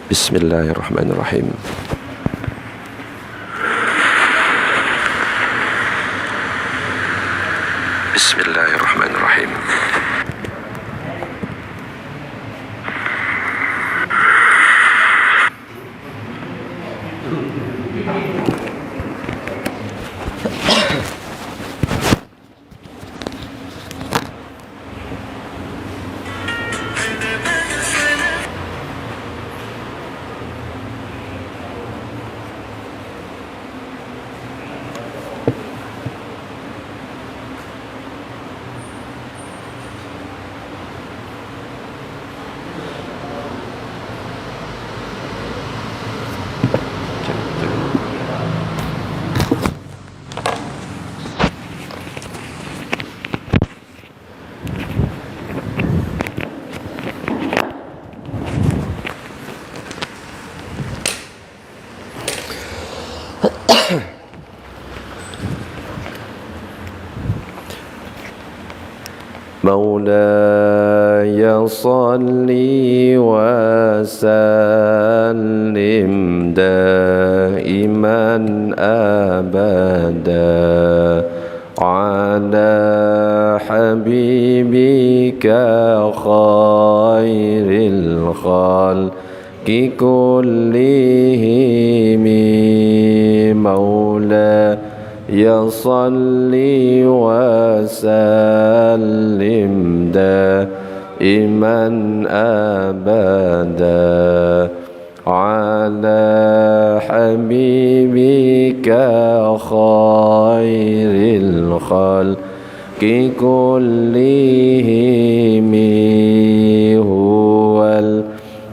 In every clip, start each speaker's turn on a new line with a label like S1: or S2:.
S1: Bismillahirrahmanirrahim. Bismillahirrahmanirrahim. مولاي صل وسلم دائما أبدا على حبيبك خير الخلق كلهم مولاي صل وسلم دائما أبدا على حبيبك خير الخلق كلهم هو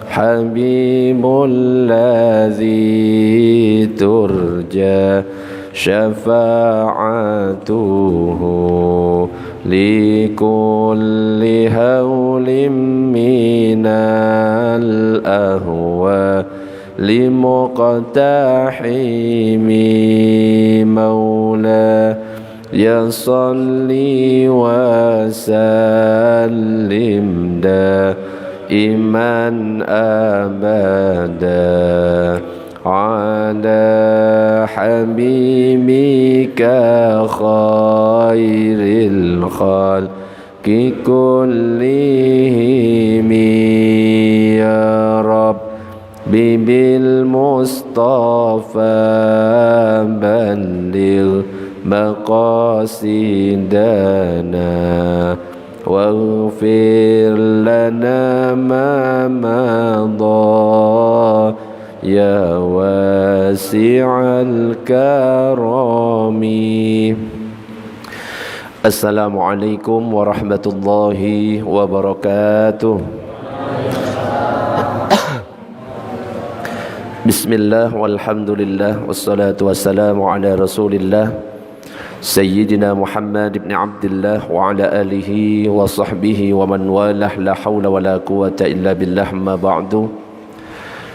S1: الحبيب الذي ترجى شفاعته لكل هول من الأهوال لمقتحم مولاي صل وسلم دائما أبدا على حبيبك خير الخلق كلهم يا رب بالمصطفى بلغ مقاصدنا واغفر لنا ما مضى يا واسع الكرم. Assalamualaikum warahmatullahi wabarakatuh. Bismillah walhamdulillah wassalatu wassalamu ala rasulillah Sayyidina Muhammad ibn Abdullah wa ala alihi wa sahbihi wa man walah la hawla wa la quwata illa billah ma ba'du.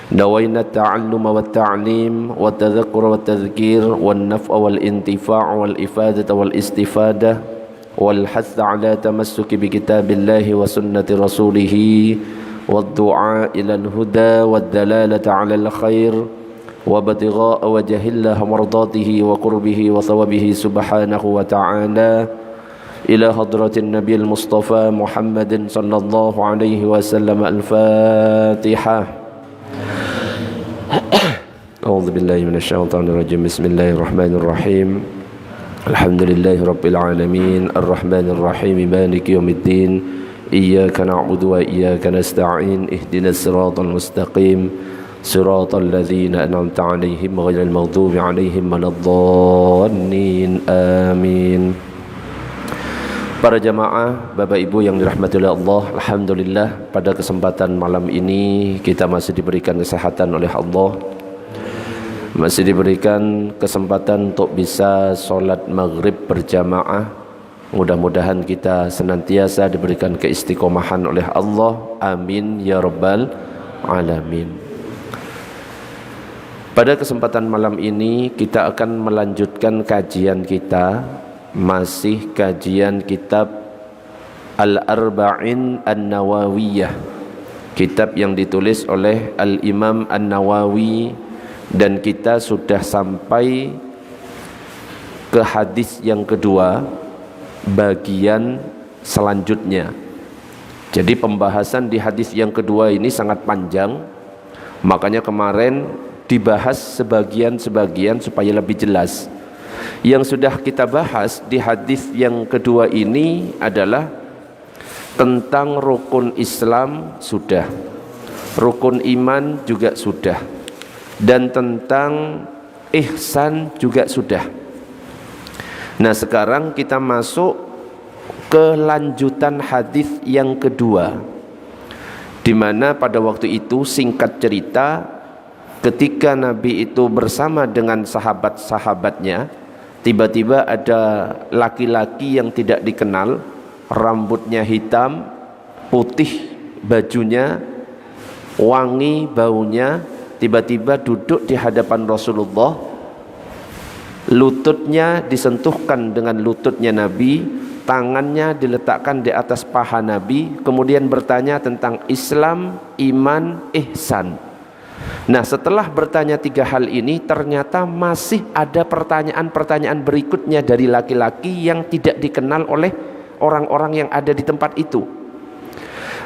S1: نوينا التعلم والتعليم والتذكر والتذكير والنفع والانتفاع والإفادة والاستفادة والحث على تمسك بكتاب الله وسنة رسوله والدعاء إلى الهدى والدلالة على الخير وابتغاء وجه الله مرضاته وقربه وثوابه سبحانه وتعالى إلى حضرة النبي المصطفى محمد صلى الله عليه وسلم. الفاتحة. أعوذ بالله من الشيطان الرجيم. بسم الله الرحمن الرحيم. الحمد لله رب العالمين الرحمن الرحيم مالك يوم الدين إياك نعبد وإياك نستعين اهدنا الصراط المستقيم صراط الذين أنعمت عليهم غير المغضوب عليهم ولا الضالين آمين. Para jamaah, Bapak Ibu yang dirahmati oleh Allah, alhamdulillah pada kesempatan malam ini kita masih diberikan kesehatan oleh Allah. Masih diberikan kesempatan untuk bisa sholat maghrib berjamaah. Mudah-mudahan kita senantiasa diberikan keistiqomahan oleh Allah. Amin ya rabbal alamin. Pada kesempatan malam ini kita akan melanjutkan kajian kita, masih kajian kitab Al-Arba'in An-Nawawiyah, kitab yang ditulis oleh Al-Imam An-Nawawi, dan kita sudah sampai ke hadis yang kedua, bagian selanjutnya. Jadi pembahasan di hadis yang kedua ini sangat panjang, makanya kemarin dibahas sebagian-sebagian supaya lebih jelas. Yang sudah kita bahas di hadis yang kedua ini adalah tentang rukun Islam sudah, rukun iman juga sudah, dan tentang ihsan juga sudah. Nah, sekarang kita masuk ke lanjutan hadis yang kedua, di mana pada waktu itu, singkat cerita, ketika Nabi itu bersama dengan sahabat-sahabatnya, tiba-tiba ada laki-laki yang tidak dikenal, rambutnya hitam, putih bajunya, wangi baunya, tiba-tiba duduk di hadapan Rasulullah, lututnya disentuhkan dengan lututnya Nabi, tangannya diletakkan di atas paha Nabi, kemudian bertanya tentang Islam, iman, ihsan. Nah, setelah bertanya tiga hal ini, ternyata masih ada pertanyaan-pertanyaan berikutnya dari laki-laki yang tidak dikenal oleh orang-orang yang ada di tempat itu.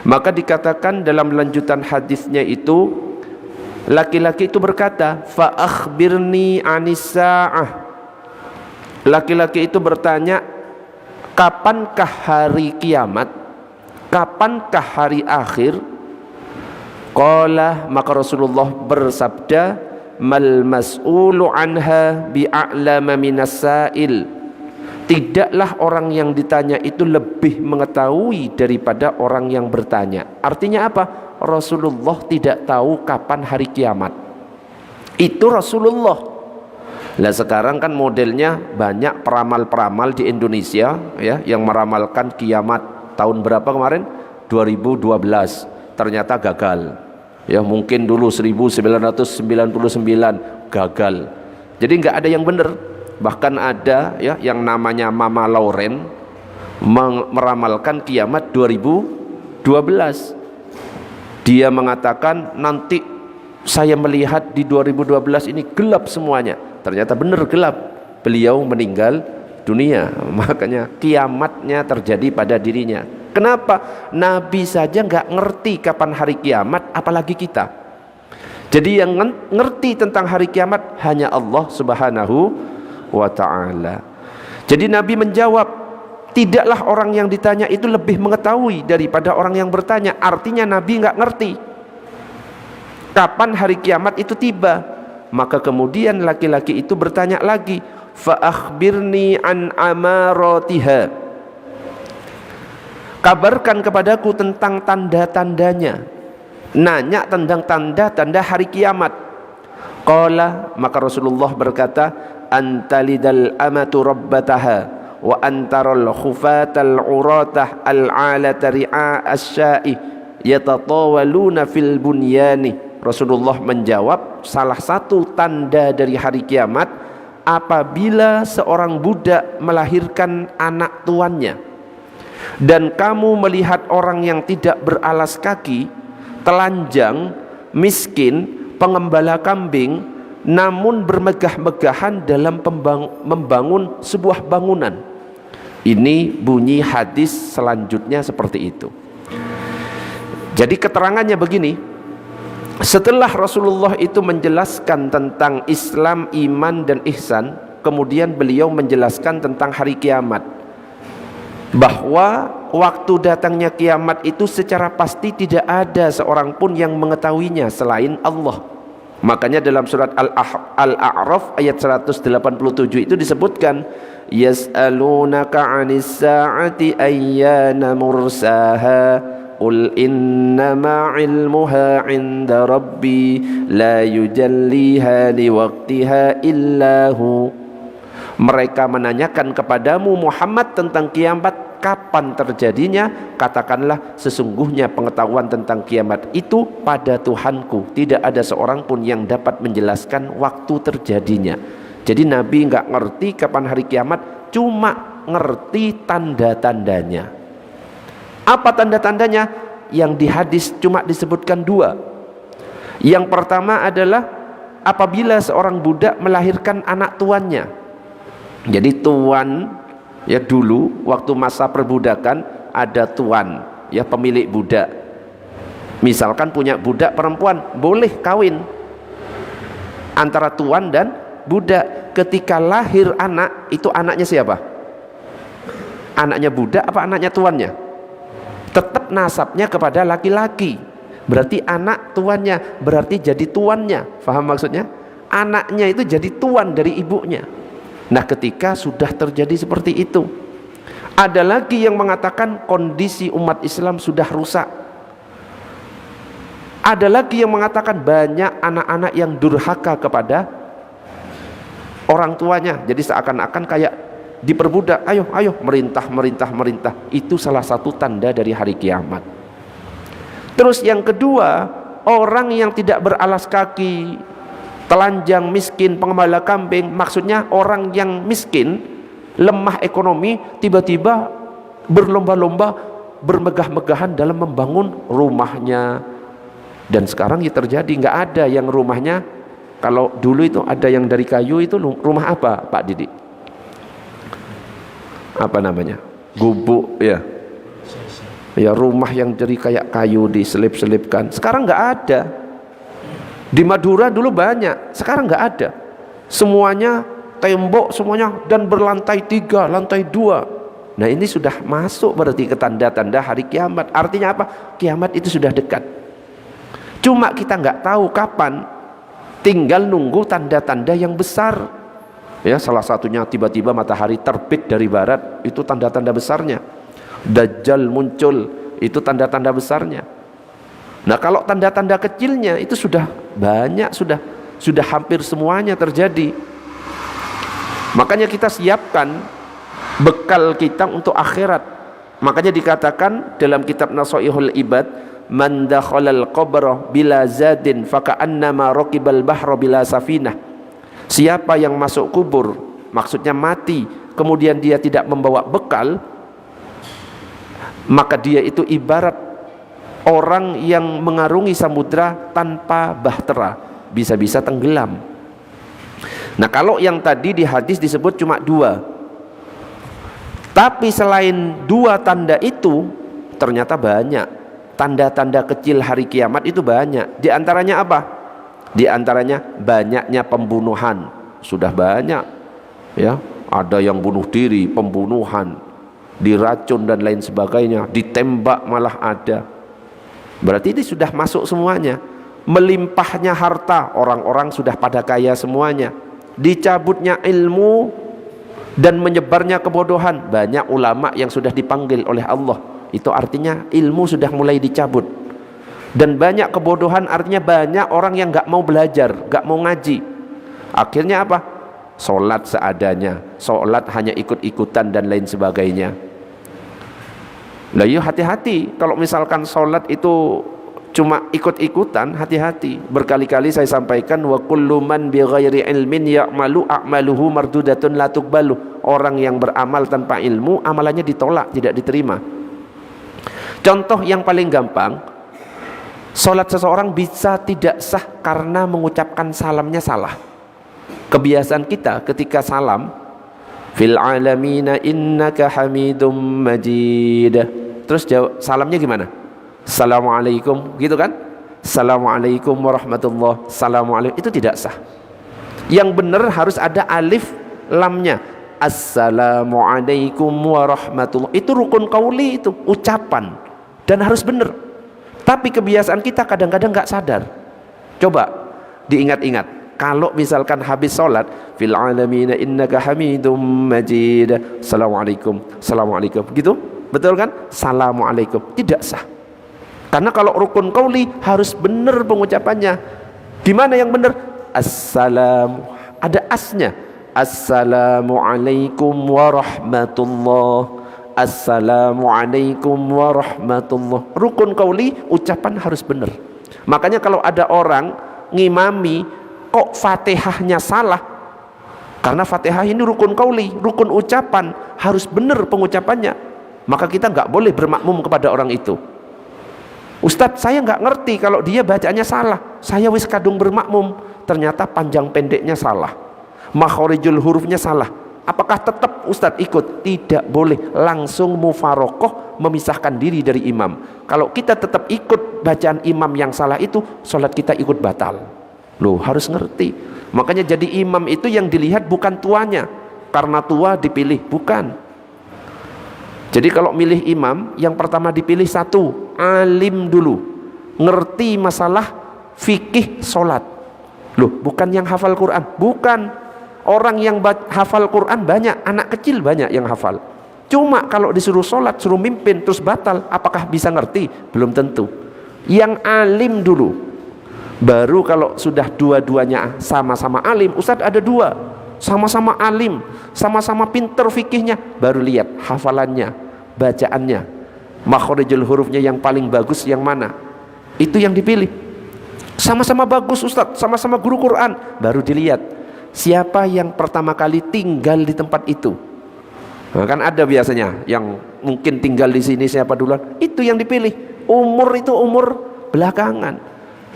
S1: Maka dikatakan dalam lanjutan hadisnya itu, laki-laki itu berkata, fa akhbirni anis sa'ah. Laki-laki itu bertanya, kapankah hari kiamat? Kapankah hari akhir? Qala, maka Rasulullah bersabda, mal mas'ulu anha bi'a'lama minas sa'il. Tidaklah orang yang ditanya itu lebih mengetahui daripada orang yang bertanya. Artinya apa? Rasulullah tidak tahu kapan hari kiamat. Itu Rasulullah. Nah, sekarang kan modelnya banyak peramal-peramal di Indonesia ya, yang meramalkan kiamat tahun berapa kemarin? 2012. Ternyata gagal. Ya, mungkin dulu 1999 gagal. Jadi nggak ada yang benar. Bahkan ada ya yang namanya Mama Lauren meramalkan kiamat 2012. Dia mengatakan nanti saya melihat di 2012 ini gelap semuanya. Ternyata benar gelap. Beliau meninggal dunia. Makanya kiamatnya terjadi pada dirinya. Kenapa? Nabi saja nggak ngerti kapan hari kiamat, apalagi kita. Jadi yang ngerti tentang hari kiamat hanya Allah Subhanahu wa ta'ala. Jadi Nabi menjawab, tidaklah orang yang ditanya itu lebih mengetahui daripada orang yang bertanya. Artinya Nabi nggak ngerti kapan hari kiamat itu tiba. Maka kemudian laki-laki itu bertanya lagi, fa akhbirni an amaratiha. Kabarkan kepadaku tentang tanda-tandanya. Nanya tentang tanda-tanda hari kiamat. Qala, maka Rasulullah berkata, antalidal amatu rabbataha wa antaral khufatal uratah al-alata ri'a asya'i yatatawaluna fil bunyani. Rasulullah menjawab, salah satu tanda dari hari kiamat apabila seorang budak melahirkan anak tuannya, dan kamu melihat orang yang tidak beralas kaki, telanjang, miskin, pengembala kambing, namun bermegah-megahan dalam membangun sebuah bangunan. Ini bunyi hadis selanjutnya seperti itu. Jadi keterangannya begini, setelah Rasulullah itu menjelaskan tentang Islam, iman, dan ihsan, kemudian beliau menjelaskan tentang hari kiamat, bahwa waktu datangnya kiamat itu secara pasti tidak ada seorang pun yang mengetahuinya selain Allah. Makanya dalam surat Al-A'raf ayat 187 itu disebutkan, yas'alunaka 'anis sa'ati ayyana mursaha qul innama 'ilmuha 'inda rabbi la yujalliha liwaqtiha illahu. Mereka menanyakan kepadamu Muhammad tentang kiamat, kapan terjadinya? Katakanlah, sesungguhnya pengetahuan tentang kiamat itu pada Tuhanku, tidak ada seorang pun yang dapat menjelaskan waktu terjadinya. Jadi Nabi nggak ngerti kapan hari kiamat, cuma ngerti tanda-tandanya. Apa tanda-tandanya? yang di hadis cuma disebutkan dua. Yang pertama adalah apabila seorang budak melahirkan anak tuannya. Jadi tuan, ya dulu waktu masa perbudakan ada tuan, ya pemilik budak. Misalkan punya budak perempuan, boleh kawin antara tuan dan budak. Ketika lahir anak, itu anaknya siapa? Anaknya budak apa anaknya tuannya? Tetap nasabnya kepada laki-laki. Berarti anak tuannya, berarti jadi tuannya. Faham maksudnya? Anaknya itu jadi tuan dari ibunya. Nah, ketika sudah terjadi seperti itu, ada lagi yang mengatakan kondisi umat Islam sudah rusak. Ada lagi yang mengatakan banyak anak-anak yang durhaka kepada orang tuanya. Jadi seakan-akan kayak diperbudak, ayo merintah. Itu salah satu tanda dari hari kiamat. Terus yang kedua, orang yang tidak beralas kaki, telanjang, miskin, pengembala kambing. Maksudnya orang yang miskin, lemah ekonomi, tiba-tiba berlomba-lomba, bermegah-megahan dalam membangun rumahnya. Dan sekarang ya terjadi, nggak ada yang rumahnya, kalau dulu itu ada yang dari kayu, itu rumah apa Pak Didi? Apa namanya? Gubuk, ya. Ya, rumah yang dari kayak kayu diselip-selipkan. Sekarang nggak ada. Di Madura dulu banyak, sekarang nggak ada. Semuanya tembok semuanya dan berlantai 3, lantai 2. Nah, ini sudah masuk berarti ke tanda-tanda hari kiamat. Artinya apa? Kiamat itu sudah dekat. Cuma kita nggak tahu kapan. Tinggal nunggu tanda-tanda yang besar. Ya, salah satunya tiba-tiba matahari terbit dari barat, itu tanda-tanda besarnya. Dajjal muncul, itu tanda-tanda besarnya. Nah, kalau tanda-tanda kecilnya itu sudah banyak, sudah hampir semuanya terjadi. Makanya kita siapkan bekal kita untuk akhirat. Makanya dikatakan dalam kitab Nasaihul Ibad, man dakhalal qabra bila zadin faka'annama raqibal bahra bila safinah. Siapa yang masuk kubur, maksudnya mati, kemudian dia tidak membawa bekal, maka dia itu ibarat orang yang mengarungi samudra tanpa bahtera, bisa-bisa tenggelam. Nah, kalau yang tadi di hadis disebut cuma 2, tapi selain 2 tanda itu ternyata banyak. Tanda-tanda kecil hari kiamat itu banyak. Di antaranya apa? Di antaranya banyaknya pembunuhan. Sudah banyak, ya. Ada yang bunuh diri, pembunuhan, diracun dan lain sebagainya, ditembak malah ada. Berarti ini sudah masuk semuanya. Melimpahnya harta, orang-orang sudah pada kaya semuanya. Dicabutnya ilmu dan menyebarnya kebodohan, banyak ulama yang sudah dipanggil oleh Allah. Itu artinya ilmu sudah mulai dicabut. Dan banyak kebodohan artinya banyak orang yang gak mau belajar, gak mau ngaji. Akhirnya apa? Sholat seadanya, sholat hanya ikut-ikutan dan lain sebagainya. Lah, yuk hati-hati. Kalau misalkan sholat itu cuma ikut-ikutan, hati-hati. Berkali-kali saya sampaikan, wa kullu man bi ghairi ilmin ya'malu a'maluhu mardudatun la tuqbalu. Orang yang beramal tanpa ilmu, amalannya ditolak, tidak diterima. Contoh yang paling gampang, sholat seseorang bisa tidak sah karena mengucapkan salamnya salah. Kebiasaan kita ketika salam, fil alamina innaka hamidum majid, terus jawab salamnya gimana? Assalamualaikum, gitu kan? Assalamualaikum warahmatullah, assalamualaikum. Itu tidak sah. Yang benar harus ada alif lamnya. Assalamualaikum warahmatullah. Itu rukun qauli, itu ucapan, dan harus benar. Tapi kebiasaan kita kadang-kadang nggak sadar. Coba diingat-ingat. Kalau misalkan habis sholat, fil alamina innaka hamidum majid, assalamualaikum, assalamualaikum, gitu, betul kan? Assalamualaikum, tidak sah. Karena kalau rukun qauli harus benar pengucapannya. Gimana yang benar? Assalamu, ada asnya. Assalamualaikum warahmatullah, assalamualaikum warahmatullah. Rukun qauli, ucapan harus benar. Makanya kalau ada orang ngimami kok Fatihahnya salah, karena Fatihah ini rukun qauli, rukun ucapan, harus benar pengucapannya, maka kita nggak boleh bermakmum kepada orang itu.
S2: Ustadz, saya nggak ngerti kalau dia bacanya salah. Saya wis kadung bermakmum, ternyata panjang pendeknya salah, makhorijul hurufnya salah. Apakah tetap Ustadz ikut? Tidak boleh, langsung mufarokoh, memisahkan diri dari imam. Kalau kita tetap ikut bacaan imam yang salah itu, sholat kita ikut batal. Loh, harus ngerti. Makanya jadi imam itu yang dilihat bukan tuanya, karena tua dipilih, bukan. Jadi kalau milih imam, yang pertama dipilih satu, alim dulu, ngerti masalah fikih sholat. Loh, bukan yang hafal Quran, bukan. Orang yang hafal Quran banyak, anak kecil banyak yang hafal. Cuma kalau disuruh sholat, suruh mimpin, terus batal, apakah bisa ngerti? Belum tentu. Yang alim dulu, baru kalau sudah dua-duanya sama-sama alim, Ustadz ada dua, sama-sama alim, sama-sama pinter fikihnya, baru lihat hafalannya, bacaannya, makhorijul hurufnya yang paling bagus yang mana, itu yang dipilih. Sama-sama bagus Ustadz, sama-sama guru Quran, baru dilihat siapa yang pertama kali tinggal di tempat itu. Nah, kan ada biasanya yang mungkin tinggal di sini siapa duluan, itu yang dipilih. Umur itu umur belakangan.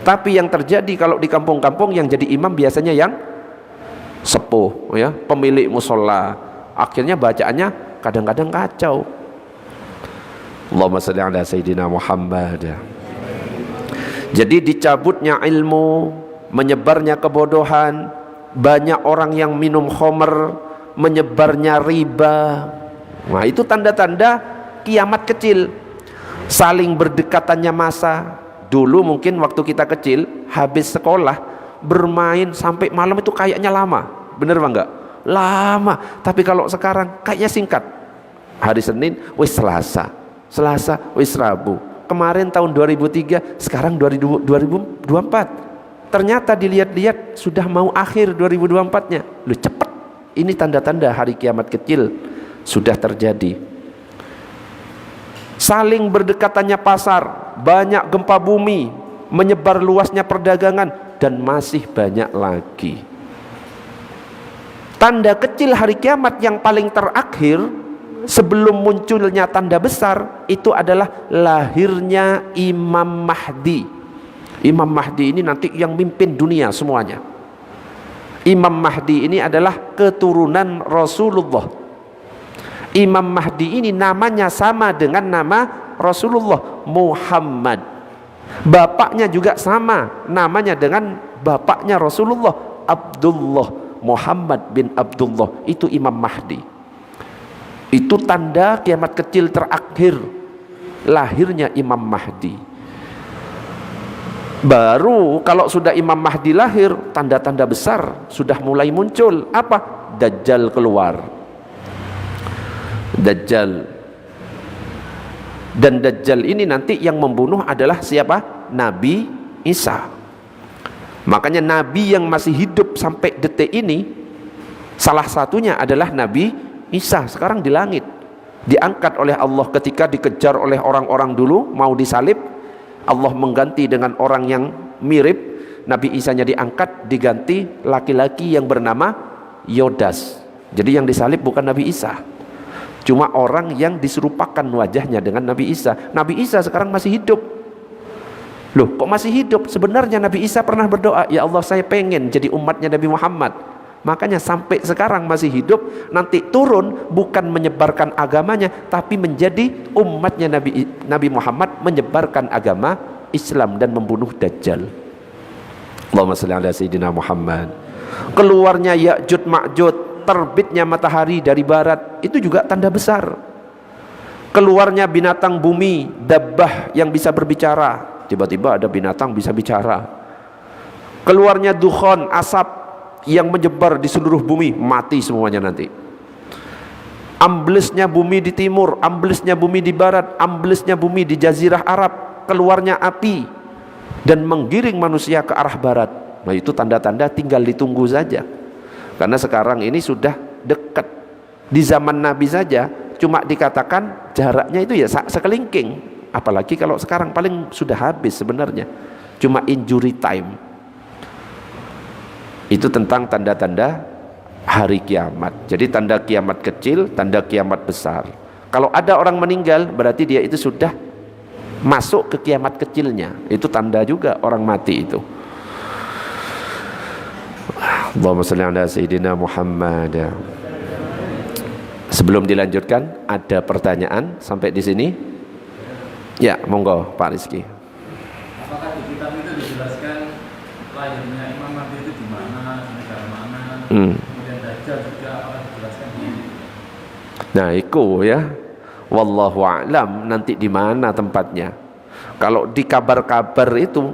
S2: Tapi yang terjadi kalau di kampung-kampung, yang jadi imam biasanya yang sepuh, ya, pemilik musola. Akhirnya bacaannya kadang-kadang kacau. Allahumma shalli ala sayyidina Muhammad. Jadi dicabutnya ilmu, menyebarnya kebodohan, banyak orang yang minum khamr, menyebarnya riba. Nah, itu tanda-tanda kiamat kecil. Saling berdekatannya masa. Dulu mungkin waktu kita kecil, habis sekolah bermain sampai malam itu kayaknya lama, bener bang enggak? Lama. Tapi kalau sekarang kayaknya singkat. Hari Senin wis Selasa, Selasa wis Rabu. Kemarin tahun 2003, sekarang 2024. Ternyata dilihat-lihat sudah mau akhir 2024-nya. Lu cepet. Ini tanda-tanda hari kiamat kecil sudah terjadi. Saling berdekatannya pasar, banyak gempa bumi, menyebar luasnya perdagangan, dan masih banyak lagi. Tanda kecil hari kiamat yang paling terakhir sebelum munculnya tanda besar itu adalah lahirnya Imam Mahdi. Imam Mahdi ini nanti yang mimpin dunia semuanya. Imam Mahdi ini adalah keturunan Rasulullah. Imam Mahdi ini namanya sama dengan nama Rasulullah, Muhammad. Bapaknya juga sama, namanya dengan bapaknya Rasulullah, Abdullah, Muhammad bin Abdullah. Itu Imam Mahdi. Itu tanda kiamat kecil terakhir, lahirnya Imam Mahdi. Baru kalau sudah Imam Mahdi lahir, tanda-tanda besar sudah mulai muncul. Apa? Dajjal keluar. Dajjal. Dan Dajjal ini nanti yang membunuh adalah siapa? Nabi Isa. Makanya Nabi yang masih hidup sampai detik ini, salah satunya adalah Nabi Isa. Sekarang di langit, diangkat oleh Allah ketika dikejar oleh orang-orang dulu, mau disalib. Allah mengganti dengan orang yang mirip. Nabi Isa-nya diangkat, diganti laki-laki yang bernama Yodas. Jadi yang disalib bukan Nabi Isa, cuma orang yang diserupakan wajahnya dengan Nabi Isa. Nabi Isa sekarang masih hidup. Loh, kok masih hidup? Sebenarnya Nabi Isa pernah berdoa, ya Allah, saya pengen jadi umatnya Nabi Muhammad. Makanya sampai sekarang masih hidup. Nanti turun bukan menyebarkan agamanya, tapi menjadi umatnya Nabi Muhammad, menyebarkan agama Islam dan membunuh Dajjal. Allahumma shalli ala sayyidina Muhammad. Keluarnya Ya'jud Ma'jud, terbitnya matahari dari barat, itu juga tanda besar. Keluarnya binatang bumi, dabbah yang bisa berbicara. Tiba-tiba ada binatang bisa bicara. Keluarnya dukhon, asap yang menyebar di seluruh bumi, mati semuanya nanti. Amblesnya bumi di timur, amblesnya bumi di barat, amblesnya bumi di Jazirah Arab, keluarnya api dan menggiring manusia ke arah barat. Nah, itu tanda-tanda tinggal ditunggu saja. Karena sekarang ini sudah dekat. Di zaman Nabi saja cuma dikatakan jaraknya itu ya sekelingking. Apalagi kalau sekarang paling sudah habis sebenarnya. Cuma injury time. Itu tentang tanda-tanda hari kiamat. Jadi tanda kiamat kecil, tanda kiamat besar. Kalau ada orang meninggal, berarti dia itu sudah masuk ke kiamat kecilnya. Itu tanda juga orang mati itu. Allahumma shalli ala sayyidina Muhammad. Sebelum dilanjutkan, ada pertanyaan sampai di sini? Ya, monggo Pak Rizky.
S3: Apakah di kitab itu dijelaskan lahirnya Imam Mahdi itu di mana, di negara mana? Kemudian Dajjal juga apakah dijelaskan di ini?
S2: Nah, itu ya. Wallahu a'lam nanti di mana tempatnya. Kalau di kabar-kabar itu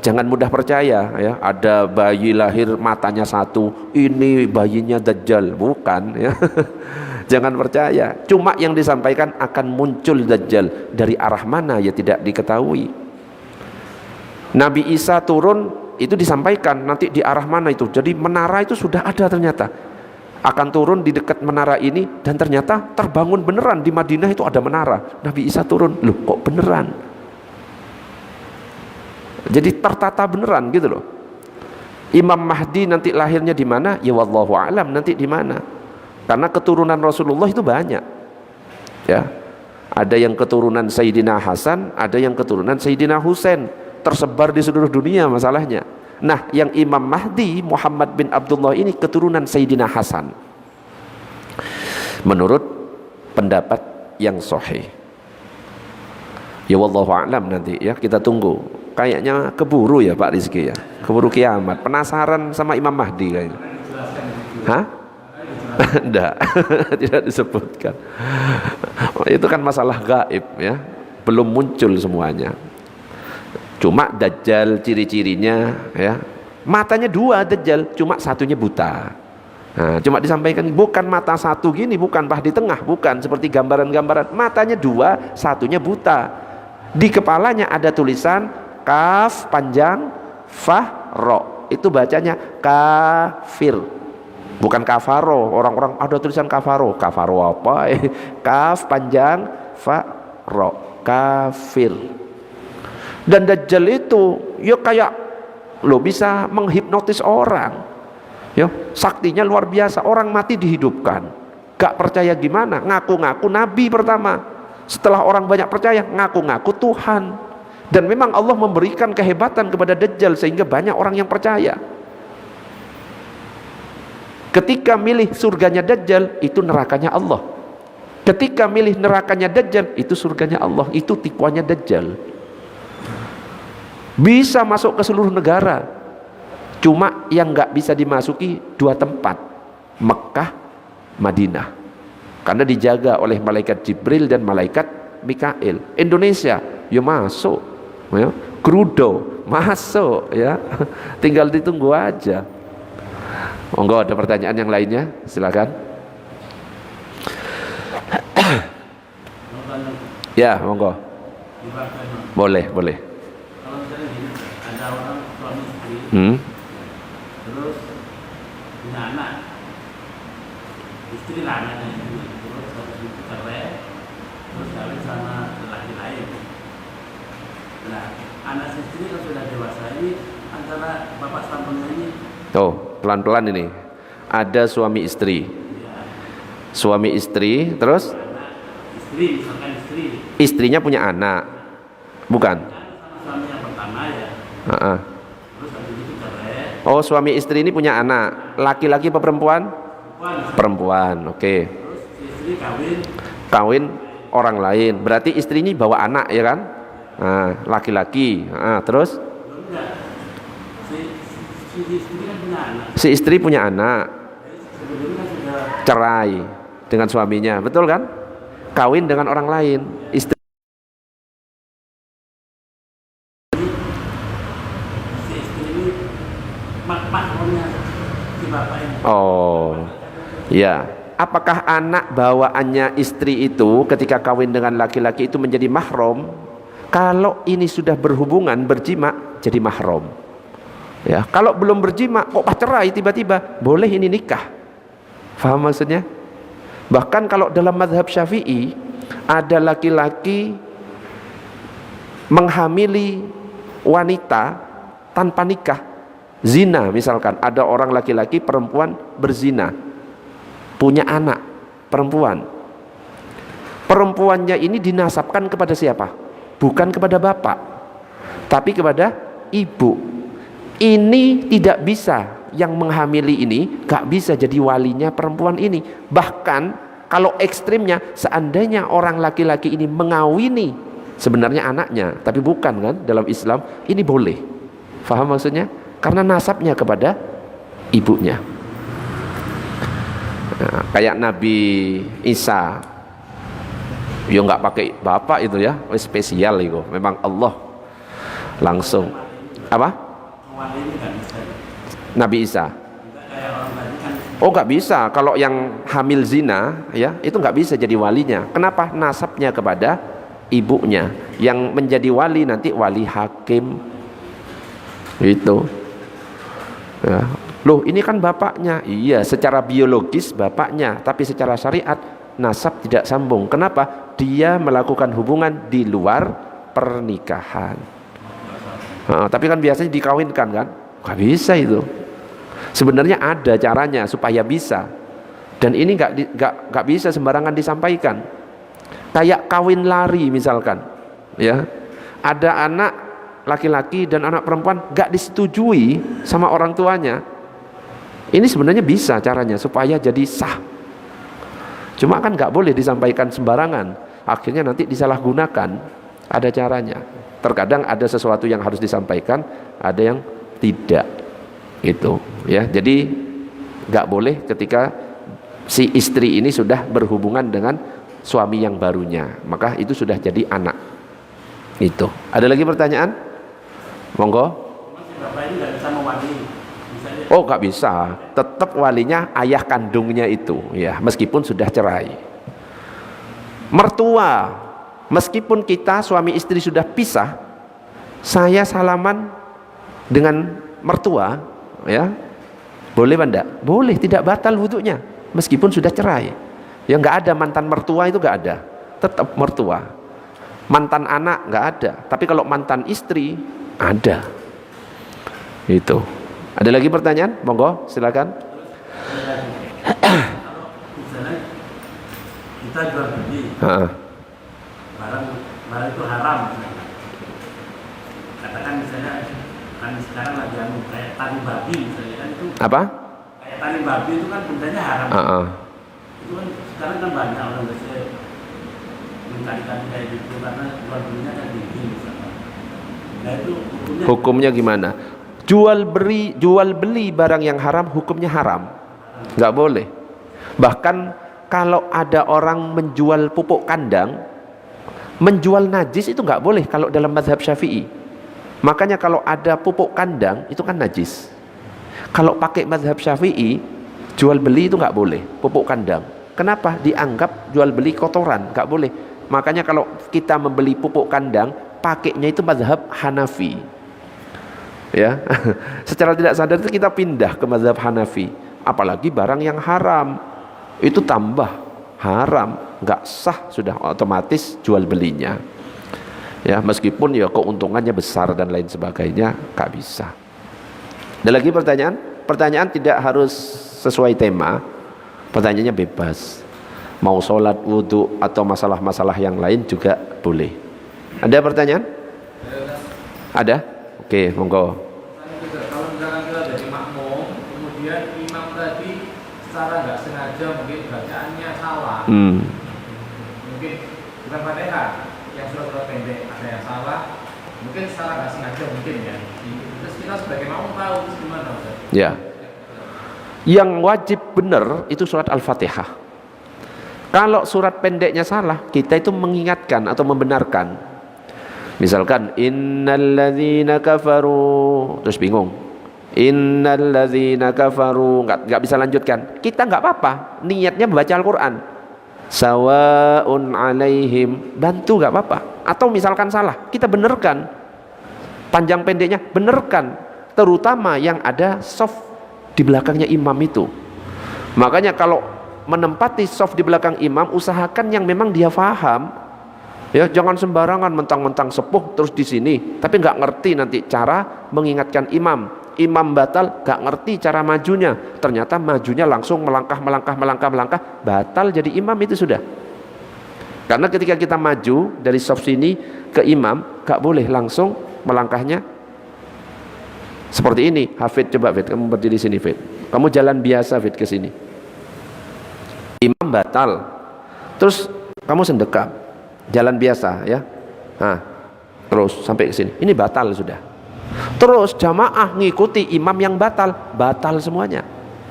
S2: jangan mudah percaya ya. Ada bayi lahir matanya satu, ini bayinya Dajjal, bukan ya. Jangan percaya. Cuma yang disampaikan akan muncul Dajjal dari arah mana ya tidak diketahui. Nabi Isa turun itu disampaikan nanti di arah mana itu. Jadi menara itu sudah ada ternyata. Akan turun di dekat menara ini dan ternyata terbangun beneran di Madinah itu ada menara. Nabi Isa turun, loh kok beneran? Jadi tertata beneran gitu loh. Imam Mahdi nanti lahirnya di mana? Ya wallahu a'lam nanti di mana. Karena keturunan Rasulullah itu banyak. Ya. Ada yang keturunan Sayyidina Hasan, ada yang keturunan Sayyidina Husain, tersebar di seluruh dunia masalahnya. Nah, yang Imam Mahdi Muhammad bin Abdullah ini keturunan Sayyidina Hasan. Menurut pendapat yang sahih. Ya wallahu a'lam nanti ya, kita tunggu. Kayaknya keburu ya Pak Rizky ya. Keburu kiamat. Penasaran sama Imam Mahdi kayaknya. Hah? Enggak, tidak disebutkan. Itu kan masalah gaib ya. Belum muncul semuanya. Cuma Dajjal ciri-cirinya ya, matanya dua Dajjal, cuma satunya buta. Nah, cuma disampaikan bukan mata satu gini, bukan bah di tengah, bukan seperti gambaran-gambaran. Matanya dua, satunya buta. Di kepalanya ada tulisan kaf panjang fah ro. Itu bacanya kafir. Bukan kafaro. Orang-orang ada tulisan kafaro. Kafaro apa? Kaf panjang fa ro. Kafir. Dan Dajjal itu ya kayak lo bisa menghipnotis orang ya, saktinya luar biasa. Orang mati dihidupkan, gak percaya gimana, ngaku-ngaku nabi pertama. Setelah orang banyak percaya, ngaku-ngaku Tuhan. Dan memang Allah memberikan kehebatan kepada Dajjal sehingga banyak orang yang percaya. Ketika milih surganya Dajjal, itu nerakanya Allah. Ketika milih nerakanya Dajjal, itu surganya Allah. Itu tipuannya Dajjal. Bisa masuk ke seluruh negara. Cuma yang nggak bisa dimasuki dua tempat, Mekah, Madinah. Karena dijaga oleh malaikat Jibril dan malaikat Mikail. Indonesia, ya masuk, ya. Krudo, masuk, ya. Tinggal ditunggu aja. Monggo ada pertanyaan yang lainnya, silakan. Ya, monggo. Boleh, boleh.
S3: Ada orang suami istri, terus punya anak, istri lah anaknya ini, terus habis itu cerai, terus kawin sama lelaki lain. Nah, anak istri yang sudah dewasa ini antara bapak sambungnya ini.
S2: Oh, pelan-pelan ini. Ada suami istri.
S3: Ya.
S2: Suami istri, terus?
S3: Anak, istri, misalkan istri.
S2: Istrinya punya anak, bukan?
S3: Sama suami yang pertama ya. Terus habis itu cerai.
S2: Oh, suami istri ini punya anak, laki-laki apa perempuan? Perempuan, oke.
S3: Terus si istri
S2: Kawin orang lain, berarti istrinya bawa anak ya kan? Nah, laki-laki. Terus?
S3: Si istri kan punya anak.
S2: Si istri punya anak,
S3: Sebelumnya kan sudah
S2: cerai dengan suaminya, betul kan? Kawin dengan orang lain, istri.
S3: si istri ini mahramnya si bapak ini.
S2: Oh, ya. Apakah anak bawaannya istri itu ketika kawin dengan laki-laki itu menjadi mahram? Kalau ini sudah berhubungan berjima jadi mahram. Ya, kalau belum berjima kok cerai tiba-tiba, boleh ini nikah. Faham maksudnya? Bahkan kalau dalam mazhab Syafi'i ada laki-laki menghamili wanita tanpa nikah, zina misalkan, ada orang laki-laki perempuan berzina, punya anak perempuan. Perempuannya ini dinasabkan kepada siapa? bukan kepada bapak, tapi kepada ibu. Ini tidak bisa, yang menghamili ini gak bisa jadi walinya perempuan ini. Bahkan kalau ekstrimnya, seandainya orang laki-laki ini mengawini sebenarnya anaknya, tapi bukan kan, dalam Islam ini boleh. Faham maksudnya? Karena nasabnya kepada ibunya. Nah, kayak Nabi Isa, ya nggak pakai bapak itu ya, spesial itu. Memang Allah langsung apa? Nabi Isa. Oh nggak bisa. Kalau yang hamil zina ya itu nggak bisa jadi walinya. Kenapa? Nasabnya kepada ibunya. Yang menjadi wali nanti wali hakim. Itu. Ya. Loh ini kan bapaknya. Iya secara biologis bapaknya, tapi secara syariat nasab tidak sambung. Kenapa? Dia melakukan hubungan di luar pernikahan. Tapi kan biasanya dikawinkan kan? Gak bisa itu. Sebenarnya ada caranya supaya bisa. Dan ini gak bisa sembarangan disampaikan. Kayak kawin lari misalkan, ya. Ada anak laki-laki dan anak perempuan gak disetujui sama orang tuanya. Ini sebenarnya bisa caranya supaya jadi sah. Cuma kan gak boleh disampaikan sembarangan. Akhirnya nanti disalahgunakan. Ada caranya. Terkadang ada sesuatu yang harus disampaikan, ada yang tidak. Itu ya. Jadi nggak boleh ketika si istri ini sudah berhubungan dengan suami yang barunya, maka itu sudah jadi anak. Itu. Ada lagi pertanyaan? Monggo. Oh nggak bisa. Tetap walinya ayah kandungnya itu ya, meskipun sudah cerai. Mertua, meskipun kita suami istri sudah pisah, saya salaman dengan mertua, ya boleh enggak? Boleh, tidak batal wudunya meskipun sudah cerai. Ya nggak ada mantan mertua, itu nggak ada, tetap mertua. Mantan anak nggak ada, tapi kalau mantan istri ada. Itu. Ada lagi pertanyaan? Monggo, silakan.
S3: Kita jual beli barang itu haram. Katakan misalnya kan sekarang lagi kayak tali babi misalnya kan itu
S2: apa?
S3: Kayak tali babi itu kan bendanya haram. Itu kan sekarang kan banyak orang biasanya mencari-cari kayak gitu karena jual belinya kan tinggi misalnya. Nah itu
S2: hukumnya gimana? Jual beli barang yang haram hukumnya haram. Nggak boleh. Bahkan kalau ada orang menjual pupuk kandang, menjual najis itu nggak boleh kalau dalam mazhab Syafi'i. Makanya kalau ada pupuk kandang itu kan najis. Kalau pakai mazhab Syafi'i, jual beli itu nggak boleh pupuk kandang. Kenapa? Dianggap jual beli kotoran, nggak boleh. Makanya kalau kita membeli pupuk kandang, pakainya itu mazhab Hanafi. Ya, secara tidak sadar itu kita pindah ke mazhab Hanafi. Apalagi barang yang haram, itu tambah haram, nggak sah, sudah otomatis jual belinya. Ya, meskipun ya keuntungannya besar dan lain sebagainya, nggak bisa. Ada lagi pertanyaan? Pertanyaan tidak harus sesuai tema, pertanyaannya bebas. Mau sholat, wudhu, atau masalah-masalah yang lain juga boleh. Ada pertanyaan? Ada? Oke, monggo.
S4: Kalau misalkan kita jadi makmum, kemudian imam tadi secara nggak sengaja mungkin bacaannya salah. Mungkin bukan Fatihah, yang surat-surat pendek ada yang salah. Mungkin secara nggak sengaja mungkin ya. Terus kita sebagai makmum tahu itu gimana, Ustaz?
S2: Ya. Yang wajib benar itu surat Al-Fatihah. Kalau surat pendeknya salah, kita itu mengingatkan atau membenarkan. Misalkan innalladzina kafaru, terus bingung. Innalladzina kafaru, enggak bisa lanjutkan. Kita enggak apa-apa, niatnya membaca Al-Qur'an. Sawaun alaihim, bantu enggak apa-apa. Atau misalkan salah, kita benarkan. Panjang pendeknya benarkan, terutama yang ada soft di belakangnya imam itu. Makanya kalau menempati soft di belakang imam, usahakan yang memang dia faham. Ya, jangan sembarangan mentang-mentang sepuh terus di sini, tapi nggak ngerti nanti cara mengingatkan imam. Imam batal, nggak ngerti cara majunya. Ternyata majunya langsung melangkah, batal jadi imam itu sudah. Karena ketika kita maju dari saf sini ke imam, gak boleh langsung melangkahnya seperti ini. Hafid, coba Fit, kamu berdiri sini Fit. Kamu jalan biasa Fit ke sini. Imam batal, terus kamu sendekap, jalan biasa ya. Nah, terus sampai ke sini. Ini batal sudah. Terus jamaah ngikuti imam yang batal, batal semuanya.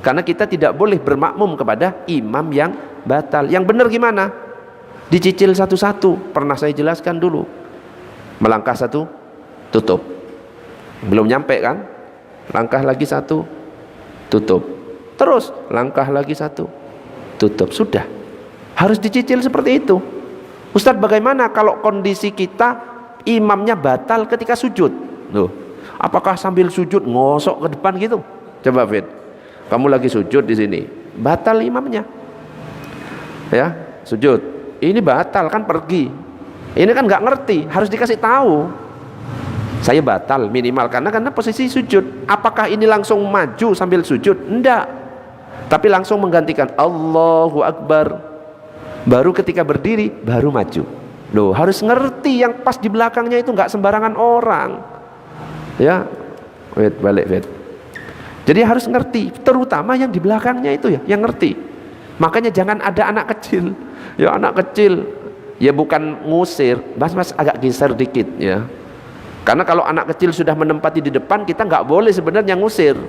S2: Karena kita tidak boleh bermakmum kepada imam yang batal. Yang benar gimana? Dicicil satu-satu. Pernah saya jelaskan dulu. Melangkah satu, tutup. Belum nyampe kan? Langkah lagi satu, tutup. Terus langkah lagi satu, tutup. Sudah. Harus dicicil seperti itu. Ustadz, bagaimana kalau kondisi kita imamnya batal ketika sujud? Loh, apakah sambil sujud ngosok ke depan gitu? Coba Fit, kamu lagi sujud di sini, batal imamnya, ya sujud. Ini batal kan, pergi. Ini kan nggak ngerti, harus dikasih tahu. Saya batal minimal karena posisi sujud. Apakah ini langsung maju sambil sujud? Enggak. Tapi langsung menggantikan Allahu Akbar. Baru ketika berdiri baru maju. Loh, harus ngerti yang pas di belakangnya itu nggak sembarangan orang. Ya, wait, balik wait. Jadi harus ngerti, terutama yang di belakangnya itu ya, yang ngerti. Makanya jangan ada anak kecil. Ya anak kecil, ya bukan ngusir, mas agak geser dikit ya. Karena kalau anak kecil sudah menempati di depan, kita nggak boleh sebenarnya ngusir.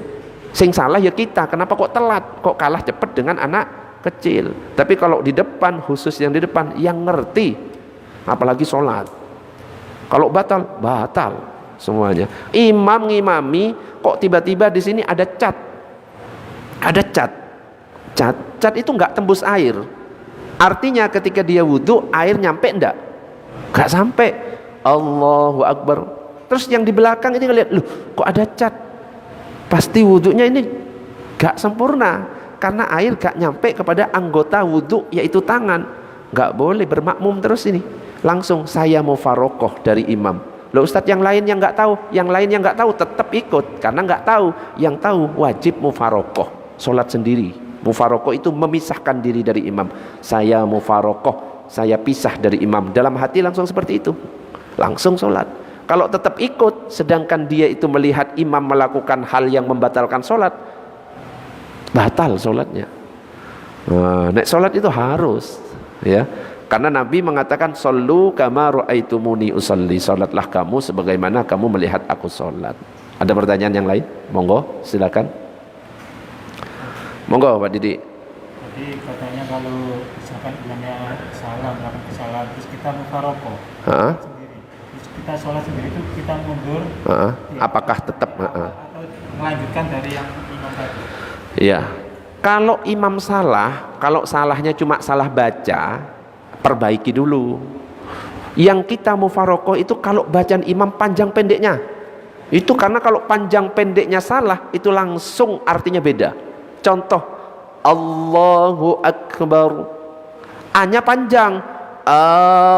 S2: Sing salah ya kita. Kenapa kok telat? Kok kalah cepat dengan anak kecil? Tapi kalau di depan, khusus yang di depan, yang ngerti. Apalagi sholat. Kalau batal, batal semuanya. Imam ngimami, kok tiba-tiba di sini ada cat. Ada cat. Cat itu nggak tembus air. Artinya ketika dia wudhu, air nyampe enggak? Nggak sampai. Allahu Akbar. Terus yang di belakang ini ngeliat, loh kok ada cat? Pasti wudhunya ini gak sempurna, karena air gak nyampe kepada anggota wudhu, yaitu tangan. Gak boleh bermakmum terus ini. Langsung saya mufarokoh dari imam. Loh Ustadz, yang lain yang gak tahu, tetap ikut, karena gak tahu. Yang tahu wajib mufarokoh, sholat sendiri. Mufarokoh itu memisahkan diri dari imam. Saya mufarokoh, saya pisah dari imam. Dalam hati langsung seperti itu, langsung sholat. Kalau tetap ikut, sedangkan dia itu melihat imam melakukan hal yang membatalkan sholat, batal sholatnya. Nek sholat itu harus, ya, karena Nabi mengatakan shollu kama ra'aitumuni usolli, sholatlah kamu sebagaimana kamu melihat aku sholat. Ada pertanyaan yang lain? Monggo, silakan. Monggo Pak Didi.
S5: Jadi katanya kalau misalkan imamnya salah, melakukan kesalahan, terus kita mufarokoh sendiri, terus kita sholat sendiri, itu kita mundur, ya,
S2: apakah tetap
S5: atau melanjutkan dari yang imam tadi?
S2: Iya, kalau imam salah, kalau salahnya cuma salah baca, perbaiki dulu. Yang kita mufarokoh itu kalau bacaan imam panjang pendeknya, itu karena kalau panjang pendeknya salah, itu langsung artinya beda. Contoh, Allahu Akbar, A-nya panjang,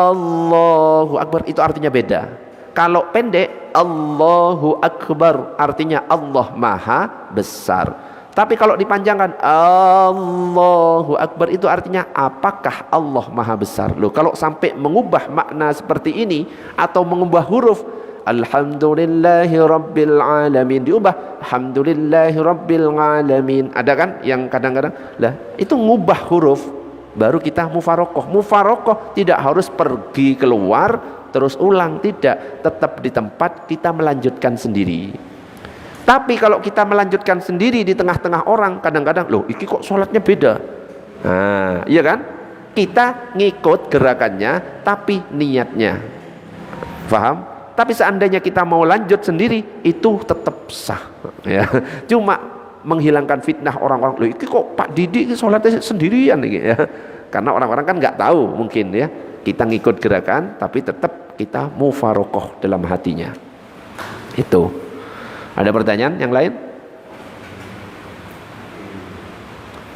S2: Allahu Akbar, itu artinya beda. Kalau pendek, Allahu Akbar, artinya Allah Maha Besar. Tapi kalau dipanjangkan, Allahu Akbar, itu artinya apakah Allah Maha Besar. Loh, kalau sampai mengubah makna seperti ini atau mengubah huruf, Alhamdulillahi Rabbil Alamin, diubah Alhamdulillahi Rabbil Alamin. Ada kan yang kadang-kadang lah itu ngubah huruf, baru kita mufarokoh. Mufarokoh tidak harus pergi keluar terus ulang, tidak, tetap di tempat kita melanjutkan sendiri. Tapi kalau kita melanjutkan sendiri di tengah-tengah orang, kadang-kadang loh iki kok sholatnya beda. Nah, iya kan? Kita ngikut gerakannya tapi niatnya, paham? Tapi seandainya kita mau lanjut sendiri, itu tetap sah, ya. Cuma menghilangkan fitnah orang-orang, loh ini kok Pak Didi sholatnya sendirian ya. Karena orang-orang kan nggak tahu mungkin ya. Kita ngikut gerakan, tapi tetap kita mufarokoh dalam hatinya. Itu. Ada pertanyaan yang lain?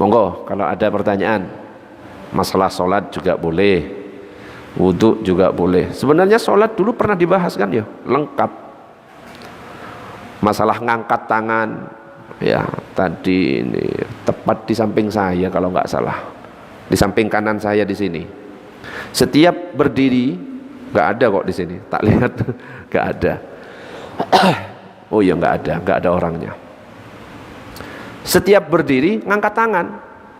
S2: Monggo, kalau ada pertanyaan. Masalah sholat juga boleh. Wudhu juga boleh. Sebenarnya sholat dulu pernah dibahas kan ya, lengkap. Masalah ngangkat tangan, ya tadi ini tepat di samping saya kalau nggak salah, di samping kanan saya di sini. Setiap berdiri, nggak ada kok di sini, tak lihat, nggak ada. Oh iya, nggak ada orangnya. Setiap berdiri ngangkat tangan,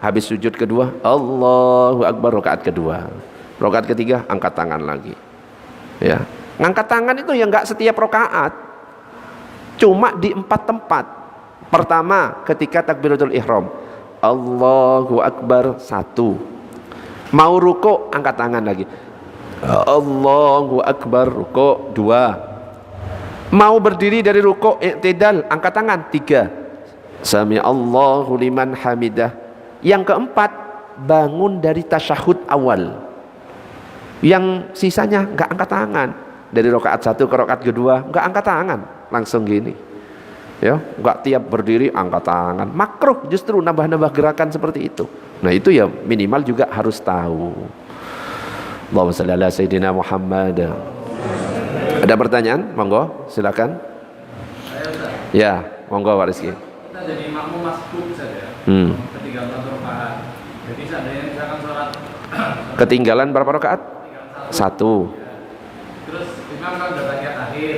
S2: habis sujud kedua Allahu Akbar, rakaat kedua, rakaat ketiga angkat tangan lagi. Ya, ngangkat tangan itu ya nggak setiap rakaat, cuma di 4 tempat. Pertama ketika takbiratul ihram, Allahu Akbar 1. Mau ruku angkat tangan lagi, Allahu Akbar, ruku 2. Mau berdiri dari ruku i'tidal angkat tangan 3. Sami Allahu liman hamidah. Yang keempat, bangun dari tasyahud awal. Yang sisanya enggak angkat tangan. Dari rakaat 1 ke rakaat kedua enggak angkat tangan, langsung gini. Ya, enggak tiap berdiri angkat tangan. Makruh justru nambah-nambah gerakan seperti itu. Nah, itu ya minimal juga harus tahu. Allahumma shalli ala sayyidina Muhammad. Ada pertanyaan? Monggo, silakan. Ya, monggo Pak Rizky.
S4: Kita jadi makmum masbuk saja. Ketinggalan 1 rakaat. Jadi seandainya misalkan sholat
S2: ketinggalan berapa rakaat? 1.
S4: Terus imam kan udah tahiyat akhir.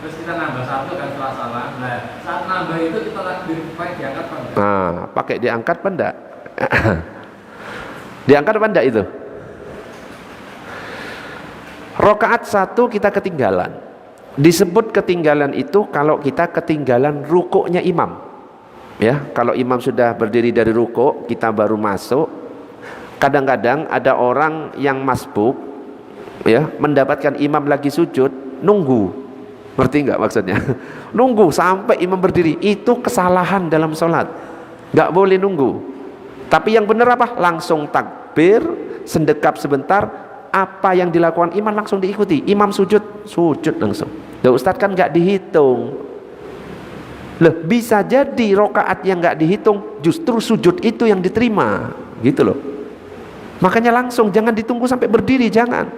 S4: Terus kita nambah 1 kan setelah salam. Nah, saat nambah itu kita takbir pakai diangkat apa enggak?
S2: Nah, pakai diangkat apa enggak? Diangkat apa enggak itu? Rakaat 1 kita ketinggalan. Disebut ketinggalan itu kalau kita ketinggalan rukuknya imam. Ya, kalau imam sudah berdiri dari rukuk, kita baru masuk. Kadang-kadang ada orang yang masbuk, ya, mendapatkan imam lagi sujud, nunggu. Ngerti enggak maksudnya? Nunggu sampai imam berdiri. Itu kesalahan dalam sholat. Enggak boleh nunggu. Tapi yang benar apa? Langsung takbir, sendekap sebentar. Apa yang dilakukan imam langsung diikuti. Imam sujud, sujud langsung. Loh, Ustadz kan nggak dihitung. Loh, bisa jadi rakaat yang nggak dihitung justru sujud itu yang diterima, gitu loh. Makanya langsung, jangan ditunggu sampai berdiri, jangan.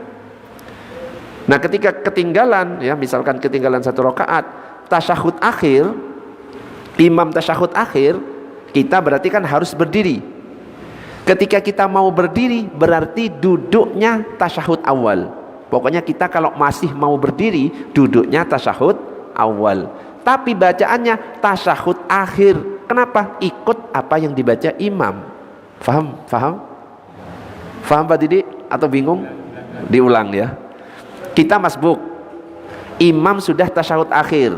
S2: Nah, ketika ketinggalan, ya misalkan ketinggalan 1 rakaat, tasyahud akhir, imam tasyahud akhir, kita berarti kan harus berdiri. Ketika kita mau berdiri berarti duduknya tasyahud awal. Pokoknya kita kalau masih mau berdiri duduknya tasyahud awal. Tapi bacaannya tasyahud akhir. Kenapa? Ikut apa yang dibaca imam. Faham? Faham? Faham Pak Didi? Atau bingung? Diulang ya. Kita masbuk. Imam sudah tasyahud akhir.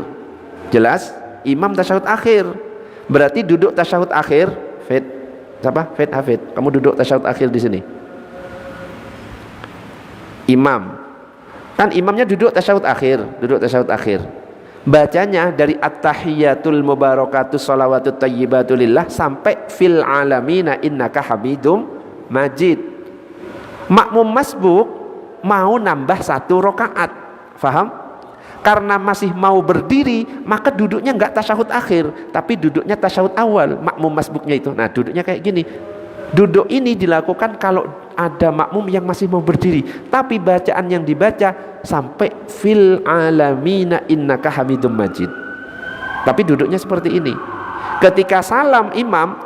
S2: Jelas? Imam tasyahud akhir. Berarti duduk tasyahud akhir. Fit. Siapa? Fit Hafid. Kamu duduk tasyahud akhir di sini. Imam. Kan imamnya duduk tasyahud akhir, duduk tasyahud akhir. Bacanya dari at-tahiyatul mubarakatus shalawatut thayyibatu lillah sampai fil alamina innaka hamidum majid. Makmum masbuk mau nambah 1 rakaat. Faham? Karena masih mau berdiri, maka duduknya enggak tasyahud akhir, tapi duduknya tasyahud awal, makmum masbuknya itu. Nah, duduknya kayak gini. Duduk ini dilakukan kalau ada makmum yang masih mau berdiri, tapi bacaan yang dibaca sampai fil alamina innaka hamidum majid. Tapi duduknya seperti ini. Ketika salam imam,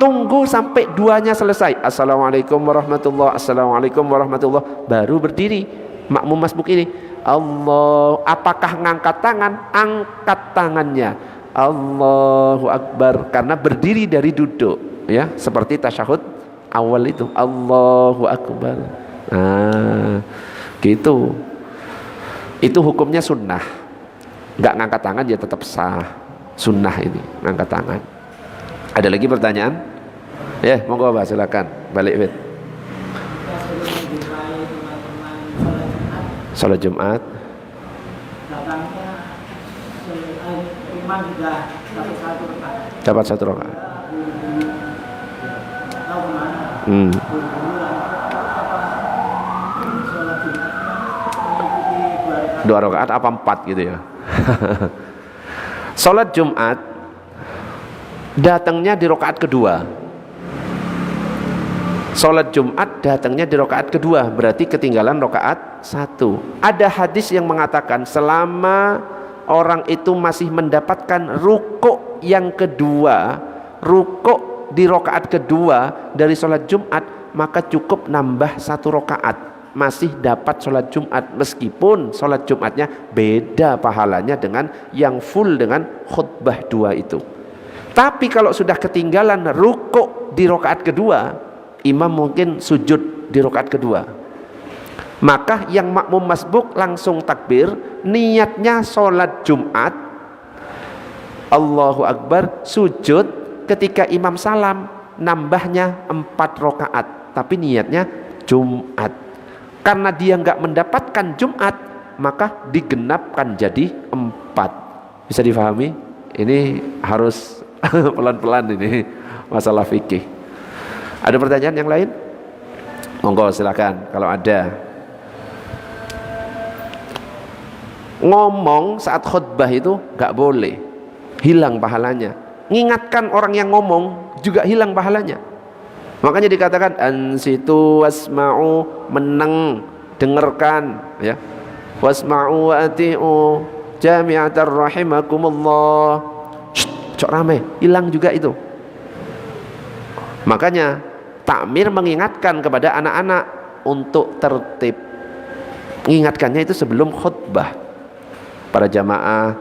S2: tunggu sampai 2-nya selesai. Assalamualaikum warahmatullahi, assalamualaikum warahmatullahi, baru berdiri makmum masbuk ini. Allah, apakah ngangkat tangan? Angkat tangannya. Allahu Akbar, karena berdiri dari duduk, ya, seperti tasyahud awal itu. Allahu Akbar. Nah, gitu. Itu hukumnya sunnah. Nggak ngangkat tangan ya tetap sah. Sunnah ini, ngangkat tangan. Ada lagi pertanyaan? Ya, monggo Pak, silakan. Balik Fit. Salat Jumat.
S5: Datangnya imam sudah
S2: Dapat 1 rakaat.
S5: Tahu kemana?
S2: Dua rakaat apa 4 gitu ya? Salat Jumat datangnya di rakaat kedua. Salat Jumat datangnya di rakaat kedua, berarti ketinggalan rakaat 1. Ada hadis yang mengatakan selama orang itu masih mendapatkan rukuk yang kedua, rukuk di rakaat kedua dari salat Jumat, maka cukup nambah 1 rakaat, masih dapat sholat Jumat, meskipun sholat Jumatnya beda pahalanya dengan yang full dengan khutbah 2 itu. Tapi kalau sudah ketinggalan rukuk di rakaat kedua, imam mungkin sujud di rakaat kedua, maka yang makmum masbuk langsung takbir, niatnya sholat Jumat, Allahu Akbar, sujud, ketika imam salam nambahnya 4 rakaat, tapi niatnya Jumat. Karena dia nggak mendapatkan Jumat, maka digenapkan jadi 4. Bisa difahami? Ini harus pelan-pelan ini masalah fikih. Ada pertanyaan yang lain? Monggo silakan kalau ada. Ngomong saat khutbah itu nggak boleh, hilang pahalanya. Ngingatkan orang yang ngomong juga hilang pahalanya. Makanya dikatakan ansitu wasma'u, meneng, dengarkan, ya. Wasma'u wa ati'u jami'atar rahimakumullah. Cok rame, hilang juga itu. Makanya takmir mengingatkan kepada anak-anak untuk tertib. Mengingatkannya itu sebelum khutbah. Para jamaah,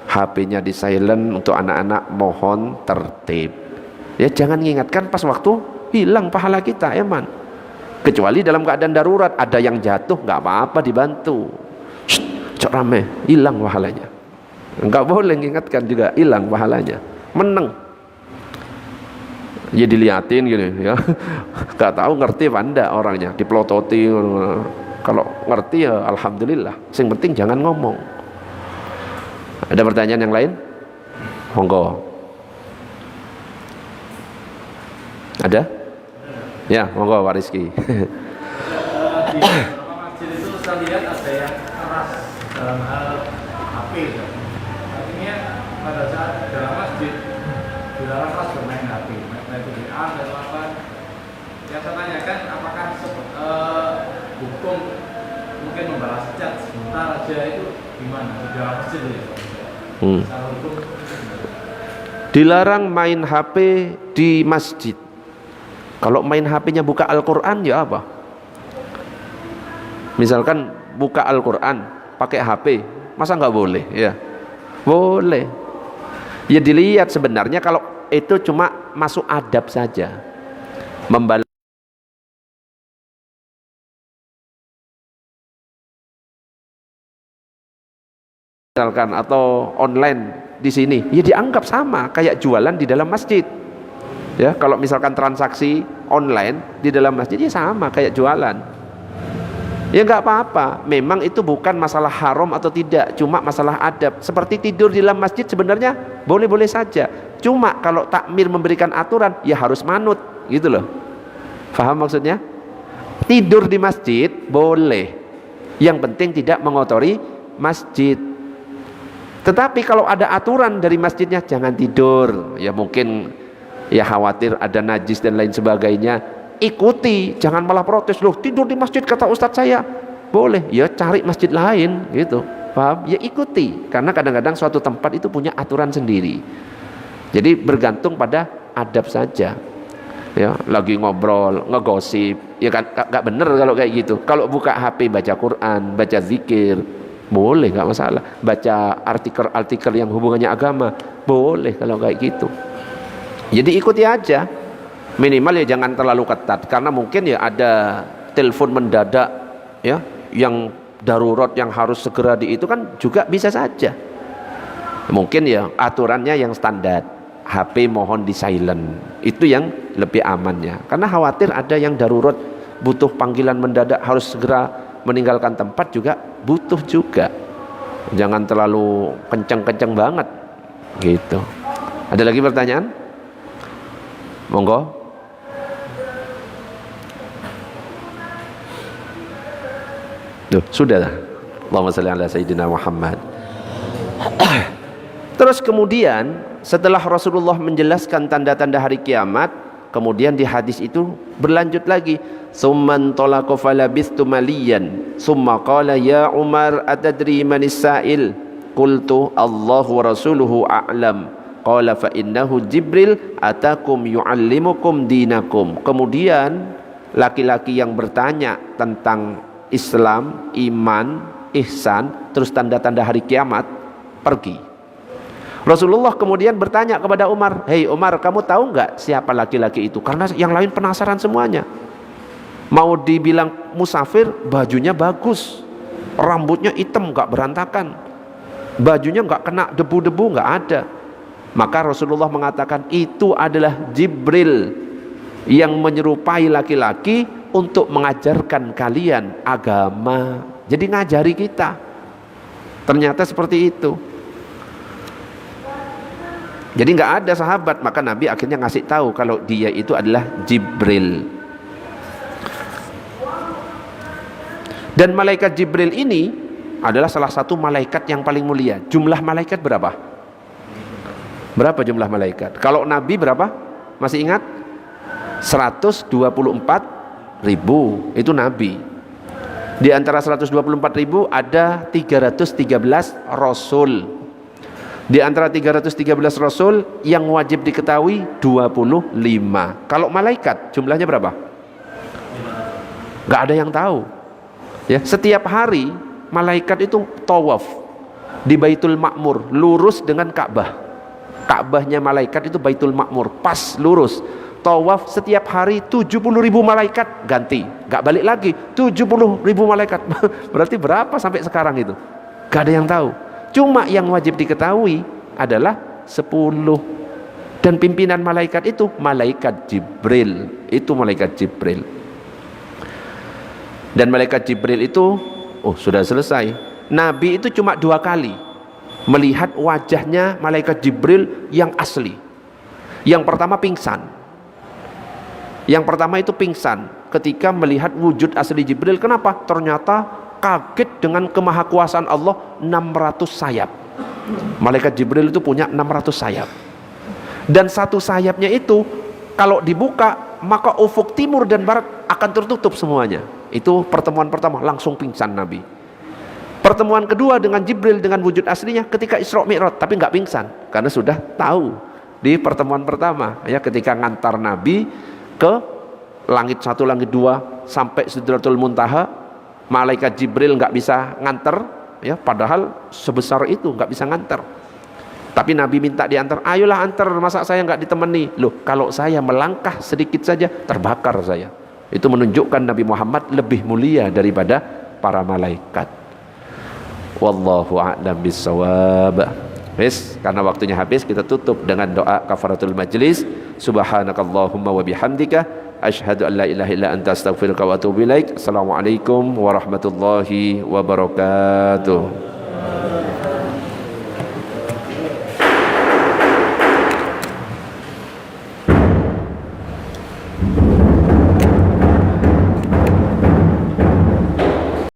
S2: HP-nya di silent, untuk anak-anak mohon tertib. Ya, jangan mengingatkan pas waktu hilang pahala kita, eman. Kecuali dalam keadaan darurat, ada yang jatuh, nggak apa-apa, dibantu. Cok rame, hilang pahalanya. Enggak boleh mengingatkan juga, hilang pahalanya. Meneng. Ya diliatin gini, ya. Enggak tahu ngerti apa enggak orangnya, dipelototi. Kalau ngerti ya alhamdulillah. Yang penting jangan ngomong. Ada pertanyaan yang lain? Monggo. Ada? Ya, monggo Pak Rizky.
S4: Di beberapa masjid itu saya lihat ada yang keras dalam hal HP. Artinya pada saat dalam masjid dilarang keras bermain HP, baik itu WA atau apa. Yang saya tanyakan, apakah hukum mungkin membalas chat sebentar aja itu gimana di dalam masjid ya? Secara hukum
S2: dilarang main HP di masjid. Kalau main HP-nya buka Al-Quran ya apa? Misalkan buka Al-Quran pakai HP, masa nggak boleh? Ya boleh. Ya dilihat sebenarnya kalau itu cuma masuk adab saja, membalas misalkan atau online di sini, ya dianggap sama kayak jualan di dalam masjid. Ya, kalau misalkan transaksi online di dalam masjid ya sama kayak jualan. Ya nggak apa-apa. Memang itu bukan masalah haram atau tidak, cuma masalah adab. Seperti tidur di dalam masjid sebenarnya boleh-boleh saja. Cuma kalau takmir memberikan aturan, ya harus manut, gitu loh. Faham maksudnya? Tidur di masjid boleh. Yang penting tidak mengotori masjid. Tetapi kalau ada aturan dari masjidnya, jangan tidur. Ya mungkin ya khawatir ada najis dan lain sebagainya, ikuti, jangan malah protes, loh tidur di masjid kata ustadz saya. Boleh, ya cari masjid lain gitu, paham? Ya ikuti, karena kadang-kadang suatu tempat itu punya aturan sendiri. Jadi bergantung pada adab saja. Ya, lagi ngobrol, ngegosip, ya kan gak bener kalau kayak gitu. Kalau buka HP baca Quran, baca zikir, boleh, nggak masalah. Baca artikel-artikel yang hubungannya agama, boleh kalau kayak gitu. Jadi ikuti aja, minimal ya jangan terlalu ketat, karena mungkin ya ada telepon mendadak ya yang darurat yang harus segera itu kan juga bisa saja. Mungkin ya aturannya yang standar, HP mohon di silent, itu yang lebih amannya. Karena khawatir ada yang darurat butuh panggilan mendadak harus segera meninggalkan tempat, juga butuh juga. Jangan terlalu kenceng-kenceng banget gitu. Ada lagi pertanyaan? Monggo. Duh, sudah lah. Allahumma shalli ala sayyidina Muhammad. Terus kemudian setelah Rasulullah menjelaskan tanda-tanda hari kiamat, kemudian di hadis itu berlanjut lagi, summan talaqa falabistu maliyan summa qala ya Umar atadri manis sa'il qultu Allah wa rasuluhu a'lam qala fa innahu Jibril atakum yu'allimukum dinakum. Kemudian laki-laki yang bertanya tentang Islam, iman, ihsan, terus tanda-tanda hari kiamat, pergi. Rasulullah kemudian bertanya kepada Umar, "Hei Umar, kamu tahu nggak siapa laki-laki itu?" Karena yang lain penasaran semuanya. Mau dibilang musafir, bajunya bagus, rambutnya hitam nggak berantakan, bajunya nggak kena debu-debu, nggak ada. Maka Rasulullah mengatakan itu adalah Jibril yang menyerupai laki-laki untuk mengajarkan kalian agama. Jadi ngajari kita. Ternyata seperti itu. Jadi nggak ada sahabat, maka Nabi akhirnya ngasih tahu kalau dia itu adalah Jibril. Dan malaikat Jibril ini adalah salah satu malaikat yang paling mulia. Jumlah malaikat berapa? Berapa jumlah malaikat? Kalau Nabi berapa? Masih ingat? 124.000 itu Nabi. Di antara 124.000 ada 313 Rasul. Di antara 313 Rasul yang wajib diketahui 25. Kalau malaikat jumlahnya berapa? Gak ada yang tahu. Ya, setiap hari malaikat itu tawaf di Baitul Ma'mur, lurus dengan Ka'bah. Ka'bahnya malaikat itu Baitul Ma'mur, pas lurus. Tawaf setiap hari 70.000 malaikat ganti, gak balik lagi 70.000 malaikat. Berarti berapa sampai sekarang itu? Gak ada yang tahu. Cuma yang wajib diketahui adalah 10. Dan pimpinan malaikat itu malaikat Jibril. Itu malaikat Jibril. Dan malaikat Jibril itu sudah selesai. Nabi itu cuma 2 kali melihat wajahnya malaikat Jibril yang asli. Yang pertama pingsan. Yang pertama itu pingsan ketika melihat wujud asli Jibril. Kenapa? Ternyata kaget dengan kemahakuasaan Allah, 600 sayap. Malaikat Jibril itu punya 600 sayap. Dan satu sayapnya itu kalau dibuka, maka ufuk timur dan barat akan tertutup semuanya. Itu pertemuan pertama, langsung pingsan Nabi. Pertemuan kedua dengan Jibril dengan wujud aslinya ketika Isra Mi'raj, tapi nggak pingsan karena sudah tahu di pertemuan pertama, ya, ketika ngantar Nabi ke langit 1, langit 2 sampai Sidratul Muntaha. Malaikat Jibril nggak bisa nganter, ya, padahal sebesar itu nggak bisa nganter. Tapi Nabi minta diantar, ayolah antar, masa saya nggak ditemani? Loh, kalau saya melangkah sedikit saja terbakar saya. Itu menunjukkan Nabi Muhammad lebih mulia daripada para malaikat. Wallahu a'lam bissawab. Wis, karena waktunya habis, kita tutup dengan doa kafaratul majlis. Subhanakallahumma wa bihamdika asyhadu an la ilaha illa anta astaghfiruka wa atubu ilaik. Assalamualaikum warahmatullahi wabarakatuh.